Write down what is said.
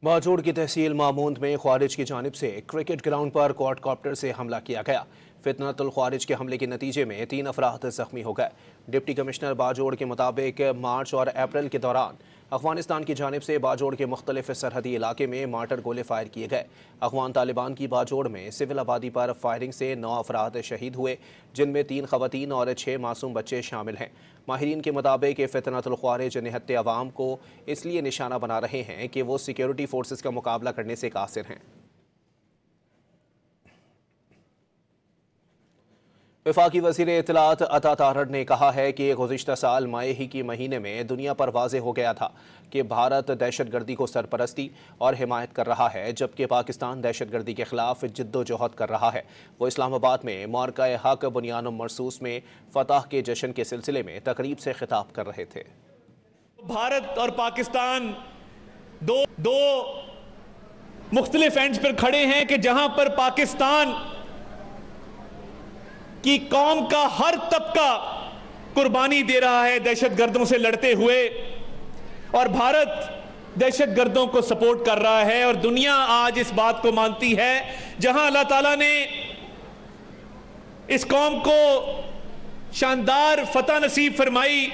बाजोड़ की तहसील मामूंद में ख्वारिज की जानिब से क्रिकेट ग्राउंड पर क्वाडकॉप्टर से हमला किया गया। फितनतुल ख्वारिज के हमले के नतीजे में 3 अफराद जख्मी हो गए। डिप्टी कमिश्नर बाजोड़ के मुताबिक मार्च और अप्रैल के दौरान अफगानिस्तान की जानिब से बाजोड़ के मुख्तलिफ सरहदी इलाके में मार्टर गोले फायर किए गए। अफगान तालिबान की बाजोड़ में सिविल आबादी पर फायरिंग से 9 अफराद शहीद हुए, जिनमें 3 खवातीन और 6 मासूम बच्चे शामिल हैं। माहिरीन के मुताबिक फितनतुल ख्वारिज निहत्ते अवाम को इसलिए निशाना बना रहे हैं कि वो सिक्योरिटी फोर्सेस का मुकाबला करने से कासिर हैं। वफाकी वज़ीर इत्तलात अता तारड़ ने कहा है कि गुज़िश्ता साल मई ही के महीने में दुनिया पर वाज़ेह हो गया था कि भारत दहशतगर्दी को सरपरस्ती और हिमायत कर रहा है, जबकि पाकिस्तान दहशतगर्दी के खिलाफ जिद्दोजहद कर रहा है। वो इस्लामाबाद में मौक़ा हक बुनियान मरसूस में फतह के जश्न के सिलसिले में तकरीब से खिताब कर रहे थे। भारत और पाकिस्तान दो मुख्तलिफ एंड्स पर खड़े हैं कि जहां पर पाकिस्तान कि कौम का हर तबका कुर्बानी दे रहा है दहशतगर्दों से लड़ते हुए, और भारत दहशतगर्दों को सपोर्ट कर रहा है। और दुनिया आज इस बात को मानती है, जहां अल्लाह ताला ने इस कौम को शानदार फतह नसीब फरमाई,